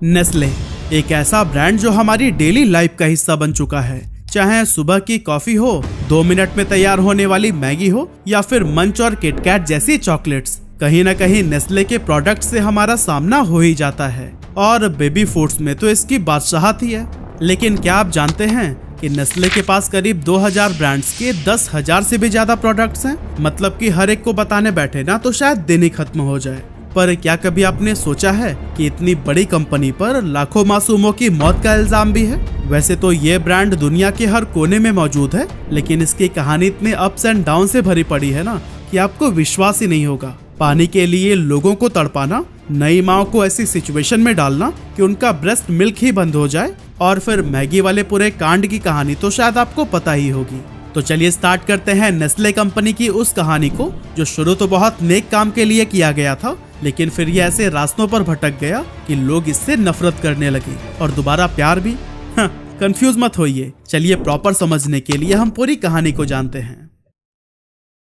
Nestle एक ऐसा brand जो हमारी डेली लाइफ का हिस्सा बन चुका है। चाहे सुबह की कॉफी हो, 2 मिनट में तैयार होने वाली मैगी हो या फिर मंच और किटकैट जैसी चॉकलेट्स, कहीं न कहीं नेस्ले के प्रोडक्ट से हमारा सामना हो ही जाता है। और बेबी फूड्स में तो इसकी बादशाहत ही है। लेकिन क्या आप जानते हैं कि नेस्ले के पास करीब 2000 ब्रांड्स के 10,000 से भी ज्यादा प्रोडक्ट्स हैं। मतलब कि हर एक को बताने बैठे ना तो शायद दिन ही खत्म हो जाए। पर क्या कभी आपने सोचा है कि इतनी बड़ी कंपनी पर लाखों मासूमों की मौत का इल्जाम भी है? वैसे तो ये ब्रांड दुनिया के हर कोने में मौजूद है, लेकिन इसकी कहानी इतने अप्स एंड डाउन से भरी पड़ी है ना कि आपको विश्वास ही नहीं होगा। पानी के लिए लोगों को तड़पाना, नई माओ को ऐसी सिचुएशन में डालना कि उनका ब्रेस्ट मिल्क ही बंद हो जाए, और फिर मैगी वाले पूरे कांड की कहानी तो शायद आपको पता ही होगी। तो चलिए स्टार्ट करते हैं नेस्ले कंपनी की उस कहानी को जो शुरू तो बहुत नेक काम के लिए किया गया था, लेकिन फिर ये ऐसे रास्तों पर भटक गया कि लोग इससे नफरत करने लगे और दोबारा प्यार भी। कंफ्यूज मत होइए, चलिए प्रॉपर समझने के लिए हम पूरी कहानी को जानते हैं।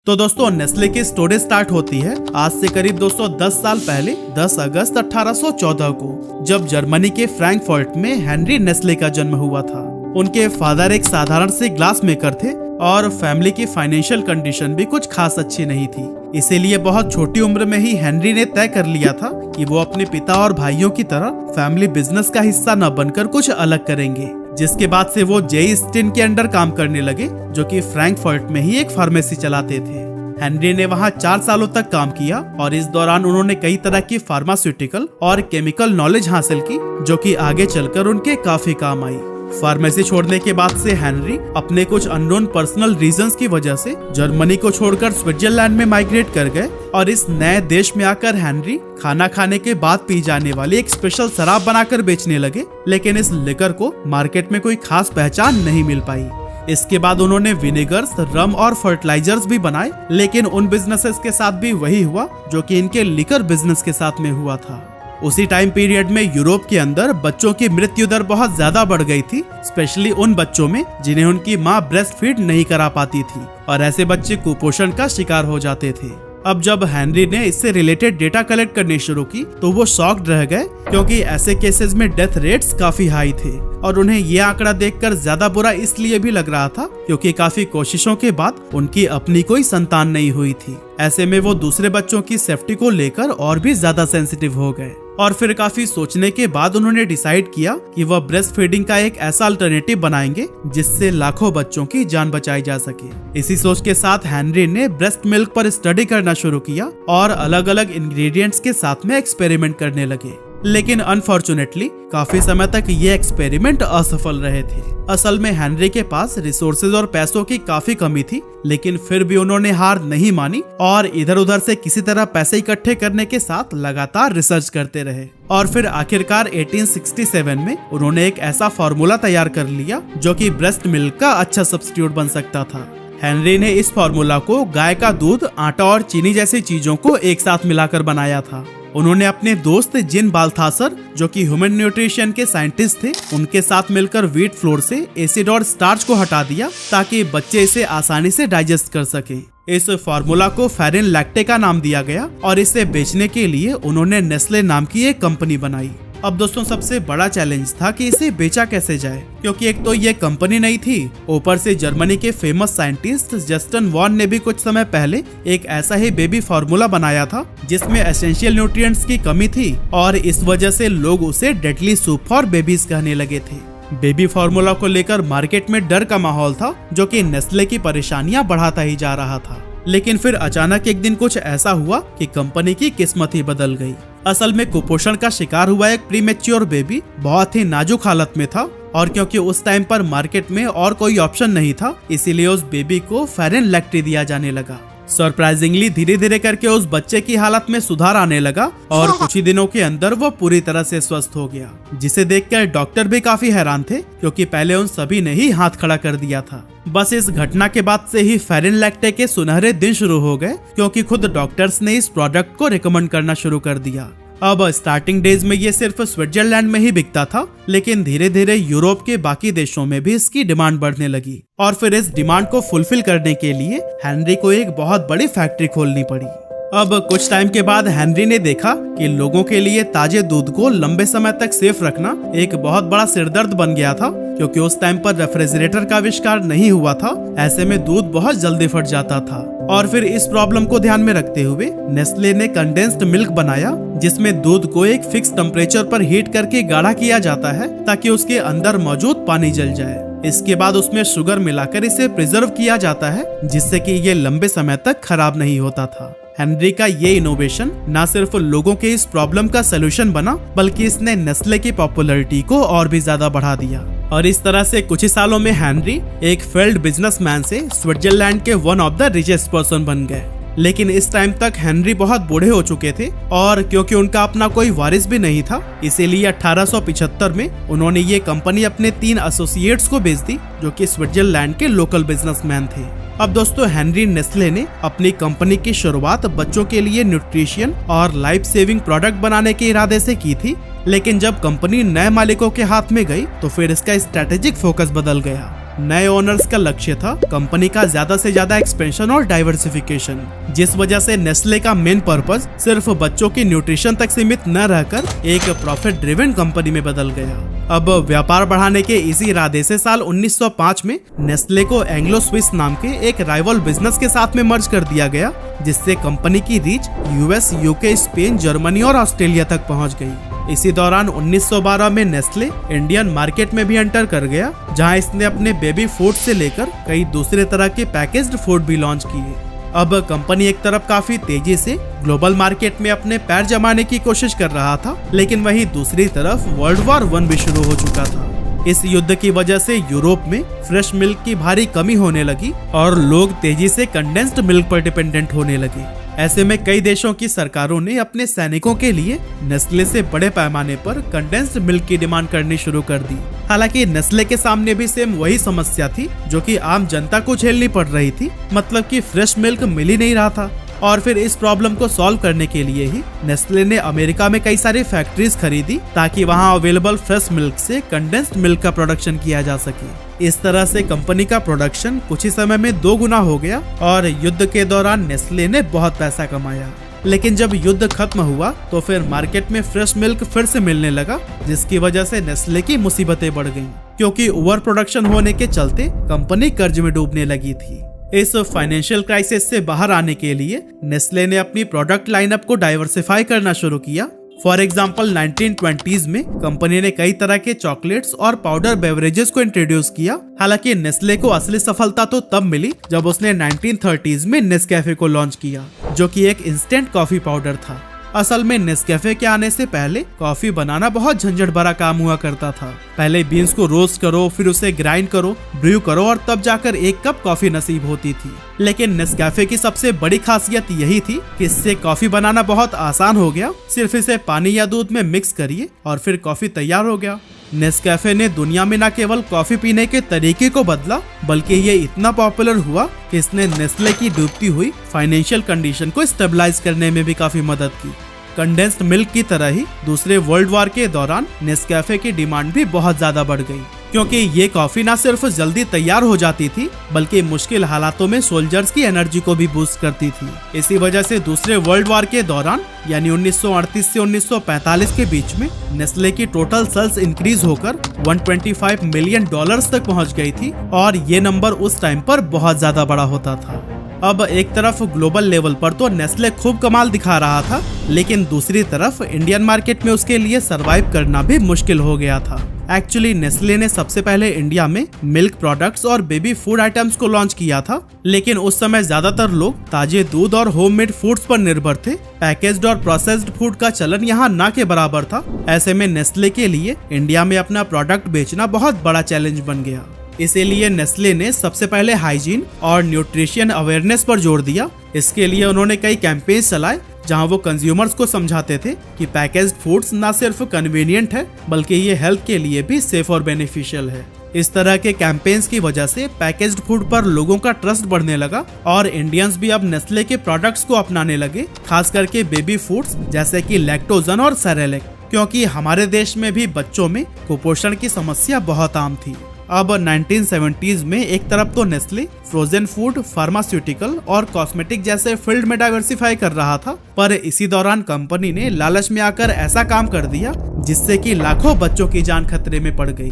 तो दोस्तों, नेस्ले की स्टोरी स्टार्ट होती है आज से करीब 210 साल पहले 10 अगस्त 1814 को, जब जर्मनी के फ्रैंकफर्ट में हेनरी नेस्ले का जन्म हुआ था। उनके फादर एक साधारण से ग्लास मेकर थे और फैमिली की फाइनेंशियल कंडीशन भी कुछ खास अच्छी नहीं थी। इसीलिए बहुत छोटी उम्र में ही हेनरी ने तय कर लिया था कि वो अपने पिता और भाइयों की तरह फैमिली बिजनेस का हिस्सा न बनकर कुछ अलग करेंगे। जिसके बाद से वो जे स्टिन के अंडर काम करने लगे, जो कि फ्रैंकफर्ट में ही एक फार्मेसी चलाते थे। हेनरी ने वहां 4 सालों तक काम किया और इस दौरान उन्होंने कई तरह की फार्मास्यूटिकल और केमिकल नॉलेज हासिल की, जो कि आगे चलकर उनके काफी काम आई। फार्मेसी छोड़ने के बाद से हेनरी अपने कुछ अननोन पर्सनल रीजंस की वजह से जर्मनी को छोड़कर स्विट्जरलैंड में माइग्रेट कर गए, और इस नए देश में आकर हेनरी खाना खाने के बाद पी जाने वाली एक स्पेशल शराब बनाकर बेचने लगे। लेकिन इस लिकर को मार्केट में कोई खास पहचान नहीं मिल पाई। इसके बाद उन्होंने विनेगर्स, रम और फर्टिलाइजर्स भी बनाए, लेकिन उन बिजनेसेस के साथ भी वही हुआ जो कि इनके लिकर बिजनेस के साथ में हुआ था। उसी टाइम पीरियड में यूरोप के अंदर बच्चों की मृत्यु दर बहुत ज्यादा बढ़ गई थी, स्पेशली उन बच्चों में जिन्हें उनकी माँ ब्रेस्ट फीड नहीं करा पाती थी, और ऐसे बच्चे कुपोषण का शिकार हो जाते थे। अब जब हेनरी ने इससे रिलेटेड डेटा कलेक्ट करनी शुरू की तो वो शॉक्ड रह गए, क्योंकि ऐसे केसेस में डेथ रेट्स काफी हाई थे। और उन्हें ये आंकड़ा देखकर ज्यादा बुरा इसलिए भी लग रहा था क्योंकि काफी कोशिशों के बाद उनकी अपनी कोई संतान नहीं हुई थी। ऐसे में वो दूसरे बच्चों की सेफ्टी को लेकर और भी ज्यादा सेंसिटिव हो गए। और फिर काफी सोचने के बाद उन्होंने डिसाइड किया कि वह ब्रेस्ट फीडिंग का एक ऐसा अल्टरनेटिव बनाएंगे जिससे लाखों बच्चों की जान बचाई जा सके। इसी सोच के साथ हेनरी ने ब्रेस्ट मिल्क पर स्टडी करना शुरू किया और अलग अलग इंग्रेडिएंट्स के साथ में एक्सपेरिमेंट करने लगे। लेकिन अनफॉर्चुनेटली काफी समय तक ये एक्सपेरिमेंट असफल रहे थे। असल में हेनरी के पास रिसोर्सेज और पैसों की काफी कमी थी, लेकिन फिर भी उन्होंने हार नहीं मानी और इधर उधर से किसी तरह पैसे इकट्ठे करने के साथ लगातार रिसर्च करते रहे। और फिर आखिरकार 1867 में उन्होंने एक ऐसा फॉर्मूला तैयार कर लिया जो कि ब्रेस्ट मिल्क का अच्छा सब्स्टिट्यूट बन सकता था। हेनरी ने इस फॉर्मूला को गाय का दूध, आटा और चीनी जैसी चीजों को एक साथ मिलाकर बनाया था। उन्होंने अपने दोस्त जिन बाल्थासर, जो कि ह्यूमन न्यूट्रिशन के साइंटिस्ट थे, उनके साथ मिलकर व्हीट फ्लोर से एसिड और स्टार्च को हटा दिया ताकि बच्चे इसे आसानी से डाइजेस्ट कर सकें। इस फार्मूला को फेरिन लैक्टे का नाम दिया गया और इसे बेचने के लिए उन्होंने नेस्ले नाम की एक कंपनी बनाई। अब दोस्तों, सबसे बड़ा चैलेंज था कि इसे बेचा कैसे जाए, क्योंकि एक तो ये कंपनी नहीं थी, ऊपर से जर्मनी के फेमस साइंटिस्ट जस्टिन वॉन ने भी कुछ समय पहले एक ऐसा ही बेबी फार्मूला बनाया था जिसमें एसेंशियल न्यूट्रिएंट्स की कमी थी, और इस वजह से लोग उसे डेडली सूप फॉर बेबीज कहने लगे थे। बेबी फार्मूला को लेकर मार्केट में डर का माहौल था, जो कि नेस्ले की परेशानियां बढ़ाता ही जा रहा था। लेकिन फिर अचानक एक दिन कुछ ऐसा हुआ कि कंपनी की किस्मत ही बदल गई। असल में कुपोषण का शिकार हुआ एक प्रीमेच्योर बेबी बहुत ही नाजुक हालत में था, और क्योंकि उस टाइम पर मार्केट में और कोई ऑप्शन नहीं था, इसीलिए उस बेबी को फेरिन लैक्टे दिया जाने लगा। सरप्राइजिंगली धीरे धीरे करके उस बच्चे की हालत में सुधार आने लगा और कुछ ही दिनों के अंदर वो पूरी तरह से स्वस्थ हो गया, जिसे देखकर डॉक्टर भी काफी हैरान थे, क्योंकि पहले उन सभी ने ही हाथ खड़ा कर दिया था। बस इस घटना के बाद से ही फेरिन लैक्टे के सुनहरे दिन शुरू हो गए, क्योंकि खुद डॉक्टर्स ने इस प्रोडक्ट को रिकमेंड करना शुरू कर दिया। अब स्टार्टिंग डेज में ये सिर्फ स्विट्जरलैंड में ही बिकता था, लेकिन धीरे धीरे यूरोप के बाकी देशों में भी इसकी डिमांड बढ़ने लगी, और फिर इस डिमांड को फुलफिल करने के लिए हेनरी को एक बहुत बड़ी फैक्ट्री खोलनी पड़ी। अब कुछ टाइम के बाद हेनरी ने देखा कि लोगों के लिए ताजे दूध को लंबे समय तक सेफ रखना एक बहुत बड़ा सिरदर्द बन गया था, क्योंकि उस टाइम पर रेफ्रिजरेटर का आविष्कार नहीं हुआ था। ऐसे में दूध बहुत जल्दी फट जाता था। और फिर इस प्रॉब्लम को ध्यान में रखते हुए नेस्ले ने कंडेंस्ड मिल्क बनाया, जिसमें दूध को एक फिक्स टेम्परेचर पर हीट करके गाढ़ा किया जाता है ताकि उसके अंदर मौजूद पानी जल जाए। इसके बाद उसमें शुगर मिलाकर इसे प्रिजर्व किया जाता है, जिससे कि ये लंबे समय तक खराब नहीं होता था। हेनरी का ये इनोवेशन न सिर्फ लोगों के इस प्रॉब्लम का सलूशन बना, बल्कि इसने नेस्ले की पॉपुलैरिटी को और भी ज्यादा बढ़ा दिया। और इस तरह से कुछ ही सालों में हेनरी एक फेल्ड बिजनेसमैन से स्विट्जरलैंड के one of the richest person बन गए। लेकिन इस टाइम तक हेनरी बहुत बूढ़े हो चुके थे, और क्योंकि उनका अपना कोई वारिस भी नहीं था, इसीलिए 1875 में उन्होंने ये कंपनी अपने 3 एसोसिएट्स को बेच दी, जो कि स्विट्जरलैंड के लोकल बिजनेसमैन थे। अब दोस्तों, हेनरी नेस्ले ने अपनी कंपनी की शुरुआत बच्चों के लिए न्यूट्रिशन और लाइफ सेविंग प्रोडक्ट बनाने के इरादे से की थी, लेकिन जब कंपनी नए मालिकों के हाथ में गई तो फिर इसका स्ट्रेटेजिक फोकस बदल गया। नए ओनर्स का लक्ष्य था कंपनी का ज्यादा से ज्यादा एक्सपेंशन और डाइवर्सिफिकेशन, जिस वजह से नेस्ले का मेन पर्पस सिर्फ बच्चों की न्यूट्रिशन तक सीमित न रहकर एक प्रॉफिट ड्रिवन कंपनी में बदल गया। अब व्यापार बढ़ाने के इसी इरादे से साल 1905 में नेस्ले को एंग्लो स्विस नाम के एक राइवल बिजनेस के साथ में मर्ज कर दिया गया, जिससे कंपनी की reach US, UK, Spain, Germany और ऑस्ट्रेलिया तक पहुंच गई। इसी दौरान 1912 में नेस्ले इंडियन मार्केट में भी एंटर कर गया, जहां इसने अपने बेबी फूड से लेकर कई दूसरे तरह के पैकेज्ड फूड भी लॉन्च किए। अब कंपनी एक तरफ काफी तेजी से ग्लोबल मार्केट में अपने पैर जमाने की कोशिश कर रहा था, लेकिन वहीं दूसरी तरफ वर्ल्ड वॉर 1 भी शुरू हो चुका था। इस युद्ध की वजह से यूरोप में फ्रेश मिल्क की भारी कमी होने लगी और लोग तेजी से कंडेंस्ड मिल्क पर डिपेंडेंट होने लगे। ऐसे में कई देशों की सरकारों ने अपने सैनिकों के लिए नेस्ले से बड़े पैमाने पर कंडेंस्ड मिल्क की डिमांड करनी शुरू कर दी। हालांकि नेस्ले के सामने भी सेम वही समस्या थी जो कि आम जनता को झेलनी पड़ रही थी, मतलब कि फ्रेश मिल्क मिल ही नहीं रहा था। और फिर इस प्रॉब्लम को सॉल्व करने के लिए ही नेस्ले ने अमेरिका में कई सारी फैक्ट्रीज खरीदी, ताकि वहां अवेलेबल फ्रेश मिल्क से कंडेंस्ड मिल्क का प्रोडक्शन किया जा सके। इस तरह से कंपनी का प्रोडक्शन कुछ ही समय में 2 गुना हो गया और युद्ध के दौरान नेस्ले ने बहुत पैसा कमाया। लेकिन जब युद्ध खत्म हुआ तो फिर मार्केट में फ्रेश मिल्क फिर से मिलने लगा, जिसकी वजह से नेस्ले की मुसीबतें बढ़ गईं, क्योंकि ओवर प्रोडक्शन होने के चलते कंपनी कर्ज में डूबने लगी थी। इस फाइनेंशियल क्राइसिस से बाहर आने के लिए नेस्ले ने अपनी प्रोडक्ट लाइनअप को डाइवर्सिफाई करना शुरू किया। फॉर एग्जाम्पल 1920s में कंपनी ने कई तरह के चॉकलेट्स और पाउडर बेवरेजेस को इंट्रोड्यूस किया। हालांकि नेस्ले को असली सफलता तो तब मिली जब उसने 1930s में नेस्कैफे को लॉन्च किया, जो कि एक इंस्टेंट कॉफी पाउडर था। असल में नेस्कैफे के आने से पहले कॉफी बनाना बहुत झंझट भरा काम हुआ करता था। पहले बीन्स को रोस्ट करो, फिर उसे ग्राइंड करो, ब्रू करो और तब जाकर 1 कप कॉफी नसीब होती थी। लेकिन नेस्कैफे की सबसे बड़ी खासियत यही थी कि इससे कॉफी बनाना बहुत आसान हो गया। सिर्फ इसे पानी या दूध में मिक्स करिए और फिर कॉफी तैयार हो गया। नेस्कैफे ने दुनिया में न केवल कॉफी पीने के तरीके को बदला, बल्कि ये इतना पॉपुलर हुआ कि इसने नेस्ले की डूबती हुई फाइनेंशियल कंडीशन को स्टेबलाइज करने में भी काफी मदद की। कंडेंस्ड मिल्क की तरह ही दूसरे वर्ल्ड वॉर के दौरान नेस्कैफे की डिमांड भी बहुत ज्यादा बढ़ गई, क्योंकि ये कॉफी न सिर्फ जल्दी तैयार हो जाती थी, बल्कि मुश्किल हालातों में सोल्जर्स की एनर्जी को भी बूस्ट करती थी। इसी वजह से दूसरे वर्ल्ड वॉर के दौरान यानी 1938 से 1945 के बीच में नेस्ले की टोटल सेल्स इंक्रीज होकर $125 मिलियन तक पहुंच गई थी, और ये नंबर उस टाइम पर बहुत ज्यादा बड़ा होता था। अब एक तरफ ग्लोबल लेवल पर तो नेस्ले खूब कमाल दिखा रहा था, लेकिन दूसरी तरफ इंडियन मार्केट में उसके लिए सरवाइव करना भी मुश्किल हो गया था। एक्चुअली नेस्ले ने सबसे पहले इंडिया में मिल्क प्रोडक्ट्स और बेबी फूड आइटम्स को लॉन्च किया था, लेकिन उस समय ज्यादातर लोग ताजे दूध और होममेड फूड्स पर निर्भर थे। पैकेज्ड और प्रोसेस्ड फूड का चलन यहाँ ना के बराबर था। ऐसे में नेस्ले के लिए इंडिया में अपना प्रोडक्ट बेचना बहुत बड़ा चैलेंज बन गया। इसीलिए नेस्ले ने सबसे पहले हाइजीन और न्यूट्रिशन अवेयरनेस पर जोर दिया। इसके लिए उन्होंने कई कैंपेन चलाए, जहां वो कंज्यूमर्स को समझाते थे कि पैकेज्ड फूड्स न सिर्फ कन्वीनियंट है, बल्कि ये हेल्थ के लिए भी सेफ और बेनिफिशियल है। इस तरह के कैंपेन्स की वजह से पैकेज्ड फूड पर लोगों का ट्रस्ट बढ़ने लगा और इंडियंस भी अब नेस्ले के प्रोडक्ट्स को अपनाने लगे, खास करके बेबी फूड्स जैसे कि लैक्टोजन और सेरेलैक, क्योंकि हमारे देश में भी बच्चों में कुपोषण की समस्या बहुत आम थी। अब 1970s में एक तरफ तो नेस्ले फ्रोजन फूड, फार्मास्यूटिकल और कॉस्मेटिक जैसे फील्ड में डाइवर्सिफाई कर रहा था, पर इसी दौरान कंपनी ने लालच में आकर ऐसा काम कर दिया जिससे कि लाखों बच्चों की जान खतरे में पड़ गई।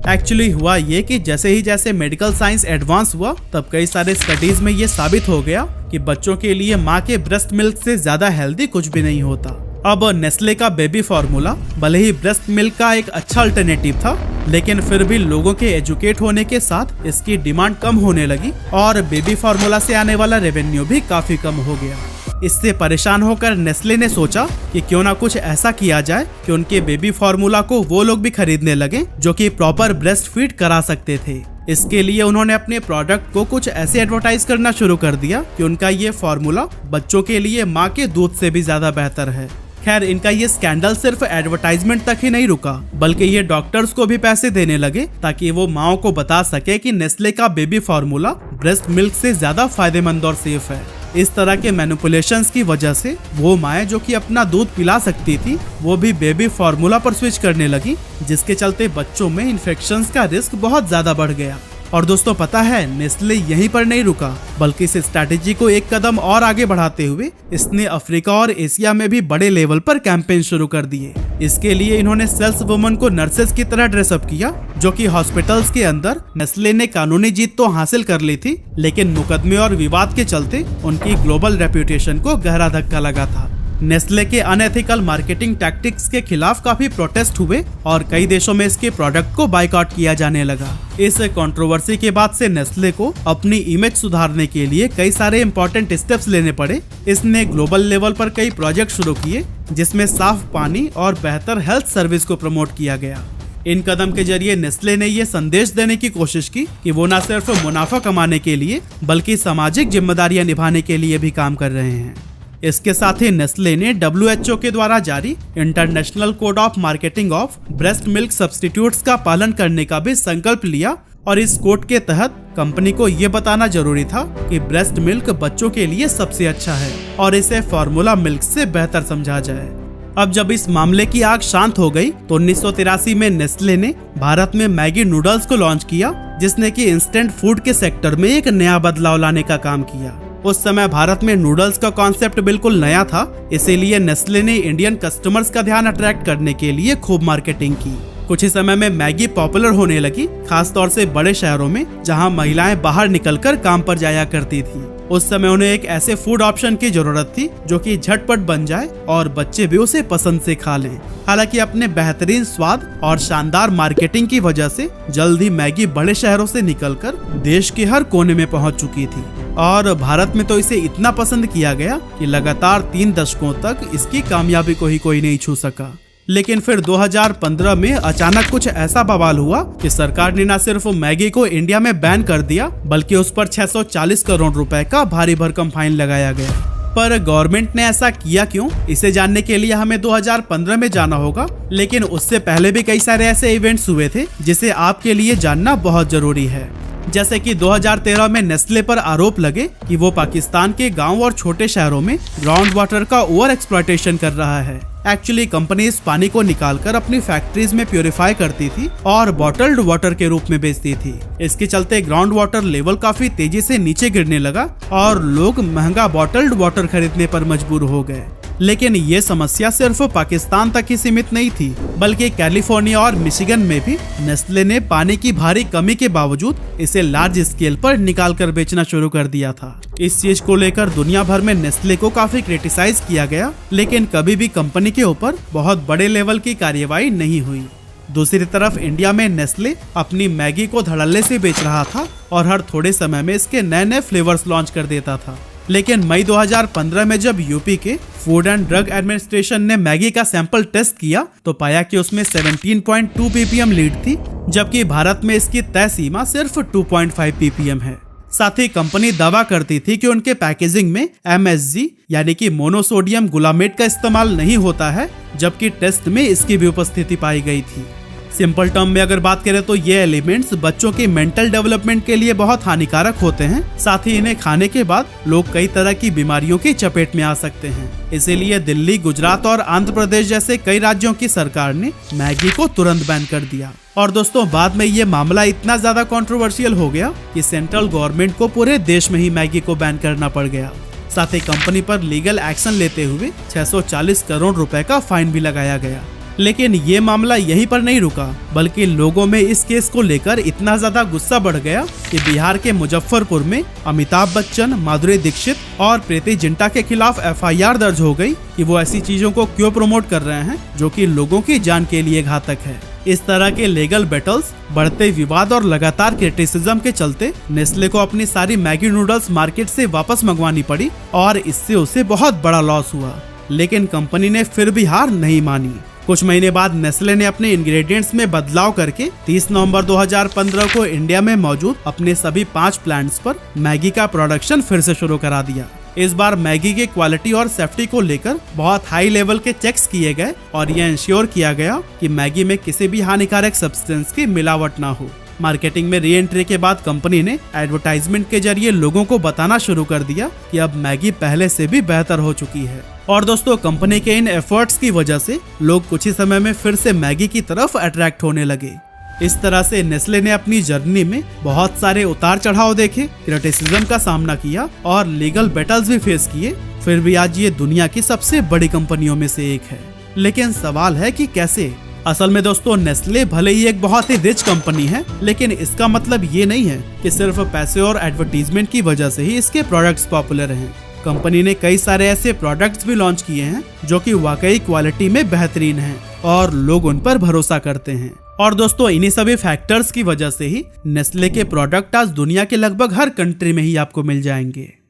एक्चुअली हुआ ये कि जैसे मेडिकल साइंस एडवांस हुआ, तब कई सारे स्टडीज में ये साबित हो गया कि बच्चों के लिए माँ के ब्रेस्ट मिल्क से ज्यादा हेल्दी कुछ भी नहीं होता। अब नेस्ले का बेबी फार्मूला भले ही ब्रेस्ट मिल्क का एक अच्छा अल्टरनेटिव था, लेकिन फिर भी लोगों के एजुकेट होने के साथ इसकी डिमांड कम होने लगी और बेबी फार्मूला से आने वाला रेवेन्यू भी काफी कम हो गया। इससे परेशान होकर नेस्ले ने सोचा कि क्यों ना कुछ ऐसा किया जाए कि उनके बेबी फार्मूला को वो लोग भी खरीदने लगे जो कि प्रॉपर ब्रेस्ट फीड करा सकते थे। इसके लिए उन्होंने अपने प्रोडक्ट को कुछ ऐसे एडवर्टाइज करना शुरू कर दिया कि उनका ये फार्मूला बच्चों के लिए माँ के दूध से भी ज्यादा बेहतर है। खैर, इनका ये स्कैंडल सिर्फ एडवर्टाइजमेंट तक ही नहीं रुका, बल्कि ये डॉक्टर्स को भी पैसे देने लगे ताकि वो माओ को बता सके कि नेस्ले का बेबी फार्मूला ब्रेस्ट मिल्क से ज्यादा फायदेमंद और सेफ है। इस तरह के मैनिपुलेशंस की वजह से वो माएँ जो कि अपना दूध पिला सकती थी, वो भी बेबी फार्मूला पर स्विच करने लगी, जिसके चलते बच्चों में इन्फेक्शंस का रिस्क बहुत ज्यादा बढ़ गया। और दोस्तों, पता है नेस्ले यहीं पर नहीं रुका, बल्कि इस स्ट्रैटेजी को एक कदम और आगे बढ़ाते हुए इसने अफ्रीका और एशिया में भी बड़े लेवल पर कैंपेन शुरू कर दिए। इसके लिए इन्होंने सेल्स वुमन को नर्सेस की तरह ड्रेसअप किया, जो कि हॉस्पिटल्स के अंदर नेस्ले ने कानूनी जीत तो हासिल कर ली थी, लेकिन मुकदमे और विवाद के चलते उनकी ग्लोबल रेप्यूटेशन को गहरा धक्का लगा था। नेस्ले के अनएथिकल मार्केटिंग टैक्टिक्स के खिलाफ काफी प्रोटेस्ट हुए और कई देशों में इसके प्रोडक्ट को बाइकआउट किया जाने लगा। इस कंट्रोवर्सी के बाद से नेस्ले को अपनी इमेज सुधारने के लिए कई सारे इंपॉर्टेंट स्टेप्स लेने पड़े। इसने ग्लोबल लेवल पर कई प्रोजेक्ट शुरू किए, जिसमें साफ पानी और बेहतर हेल्थ सर्विस को प्रमोट किया गया। इन कदम के जरिए नेस्ले ने ये संदेश देने की कोशिश की कि वो न सिर्फ मुनाफा कमाने के लिए बल्कि सामाजिक जिम्मेदारियां निभाने के लिए भी काम कर रहे हैं। इसके साथ ही नेस्ले ने WHO के द्वारा जारी international code of marketing of breast milk substitutes का पालन करने का भी संकल्प लिया और इस कोड के तहत कंपनी को ये बताना जरूरी था कि ब्रेस्ट मिल्क बच्चों के लिए सबसे अच्छा है और इसे फार्मूला मिल्क से बेहतर समझा जाए। अब जब इस मामले की आग शांत हो गई तो 1983 में नेस्ले ने भारत में मैगी नूडल्स को लॉन्च किया, जिसने कि इंस्टेंट फूड के सेक्टर में एक नया बदलाव लाने का काम किया। उस समय भारत में नूडल्स का कॉन्सेप्ट बिल्कुल नया था, इसीलिए नेस्ले ने इंडियन कस्टमर्स का ध्यान अट्रैक्ट करने के लिए खूब मार्केटिंग की। कुछ ही समय में मैगी पॉपुलर होने लगी, खास तौर से बड़े शहरों में जहां महिलाएं बाहर निकलकर काम पर जाया करती थी। उस समय उन्हें एक ऐसे फूड ऑप्शन की जरूरत थी जो कि झटपट बन जाए और बच्चे भी उसे पसंद से खा लें। हालांकि अपने बेहतरीन स्वाद और शानदार मार्केटिंग की वजह से जल्द ही मैगी बड़े शहरों से निकलकर देश के हर कोने में पहुंच चुकी थी और भारत में तो इसे इतना पसंद किया गया कि लगातार 3 दशकों तक इसकी कामयाबी को ही कोई नहीं छू सका। लेकिन फिर 2015 में अचानक कुछ ऐसा बवाल हुआ कि सरकार ने न सिर्फ मैगी को इंडिया में बैन कर दिया, बल्कि उस पर 640 करोड़ रुपए का भारी भरकम फाइन लगाया गया। पर गवर्नमेंट ने ऐसा किया क्यों, इसे जानने के लिए हमें 2015 में जाना होगा। लेकिन उससे पहले भी कई सारे ऐसे इवेंट्स हुए थे जिसे आपके लिए जानना बहुत जरूरी है। जैसे कि 2013 में नेस्ले पर आरोप लगे कि वो पाकिस्तान के गांव और छोटे शहरों में ग्राउंड वाटर का ओवर एक्सप्लॉयटेशन कर रहा है। एक्चुअली कंपनी इस पानी को निकालकर अपनी फैक्ट्रीज में प्यूरिफाई करती थी और बॉटल्ड वाटर के रूप में बेचती थी। इसके चलते ग्राउंड वाटर लेवल काफी तेजी से नीचे गिरने लगा और लोग महंगा बॉटल्ड वाटर खरीदने पर मजबूर हो गए। लेकिन ये समस्या सिर्फ पाकिस्तान तक ही सीमित नहीं थी, बल्कि कैलिफोर्निया और मिशिगन में भी नेस्ले ने पानी की भारी कमी के बावजूद इसे लार्ज स्केल पर निकाल कर बेचना शुरू कर दिया था। इस चीज को लेकर दुनिया भर में नेस्ले को काफी क्रिटिसाइज किया गया, लेकिन कभी भी कंपनी के ऊपर बहुत बड़े लेवल की कार्यवाही नहीं हुई। दूसरी तरफ इंडिया में नेस्ले अपनी मैगी को धड़ल्ले से बेच रहा था और हर थोड़े समय में इसके नए नए फ्लेवर्स लॉन्च कर देता था। लेकिन मई 2015 में जब यूपी के फूड एंड ड्रग एडमिनिस्ट्रेशन ने मैगी का सैंपल टेस्ट किया तो पाया कि उसमें 17.2 ppm लीड थी, जबकि भारत में इसकी तय सीमा सिर्फ 2.5 ppm है। साथ ही कंपनी दावा करती थी कि उनके पैकेजिंग में MSG यानी कि मोनोसोडियम ग्लूटामेट का इस्तेमाल नहीं होता है, जबकि टेस्ट में इसकी भी उपस्थिति पाई गई थी। सिंपल टर्म में अगर बात करें तो ये एलिमेंट्स बच्चों की मेंटल डेवलपमेंट के लिए बहुत हानिकारक होते हैं। साथ ही इन्हें खाने के बाद लोग कई तरह की बीमारियों की चपेट में आ सकते हैं। इसीलिए दिल्ली, गुजरात और आंध्र प्रदेश जैसे कई राज्यों की सरकार ने मैगी को तुरंत बैन कर दिया। और दोस्तों, बाद में ये मामला इतना ज्यादा कंट्रोवर्शियल हो गया कि सेंट्रल गवर्नमेंट को पूरे देश में ही मैगी को बैन करना पड़ गया। साथ ही कंपनी पर लीगल एक्शन लेते हुए 640 करोड़ रुपए का फाइन भी लगाया गया। लेकिन ये मामला यहीं पर नहीं रुका, बल्कि लोगों में इस केस को लेकर इतना ज्यादा गुस्सा बढ़ गया कि बिहार के मुजफ्फरपुर में अमिताभ बच्चन, माधुरी दीक्षित और प्रीति जिंटा के खिलाफ FIR दर्ज हो गई कि वो ऐसी चीजों को क्यों प्रमोट कर रहे हैं जो कि लोगों की जान के लिए घातक है। इस तरह के लीगल बैटल्स, बढ़ते विवाद और लगातार क्रिटिसिज्म के चलते नेस्ले को अपनी सारी मैगी नूडल्स मार्केट से वापस मंगवानी पड़ी और इससे उसे बहुत बड़ा लॉस हुआ। लेकिन कंपनी ने फिर भी हार नहीं मानी। कुछ महीने बाद नेस्ले ने अपने इंग्रेडिएंट्स में बदलाव करके 30 नवंबर 2015 को इंडिया में मौजूद अपने सभी 5 प्लांट्स पर मैगी का प्रोडक्शन फिर से शुरू करा दिया। इस बार मैगी की क्वालिटी और सेफ्टी को लेकर बहुत हाई लेवल के चेक्स किए गए और यह इंश्योर किया गया कि मैगी में किसी भी हानिकारक सब्सटेंस की मिलावट ना हो। मार्केटिंग में री एंट्री के बाद कंपनी ने एडवर्टाइजमेंट के जरिए लोगों को बताना शुरू कर दिया कि अब मैगी पहले से भी बेहतर हो चुकी है। और दोस्तों, कंपनी के इन एफर्ट्स की वजह से लोग कुछ ही समय में फिर से मैगी की तरफ अट्रैक्ट होने लगे। इस तरह से नेस्ले ने अपनी जर्नी में बहुत सारे उतार चढ़ाव देखे, क्रिटिसिज्म का सामना किया और लीगल बैटल्स भी फेस किए, फिर भी आज ये दुनिया की सबसे बड़ी कंपनियों में से एक है। लेकिन सवाल है कि कैसे? असल में दोस्तों, नेस्ले भले ही एक बहुत ही रिच कंपनी है, लेकिन इसका मतलब ये नहीं है कि सिर्फ पैसे और एडवर्टीजमेंट की वजह से ही इसके प्रोडक्ट्स पॉपुलर हैं। कंपनी ने कई सारे ऐसे प्रोडक्ट्स भी लॉन्च किए हैं जो कि वाकई क्वालिटी में बेहतरीन हैं और लोग उन पर भरोसा करते हैं। और दोस्तों, इन्हीं सभी फैक्टर्स की वजह से ही नेस्ले के प्रोडक्ट आज दुनिया के लगभग हर कंट्री में ही आपको मिल जाएंगे।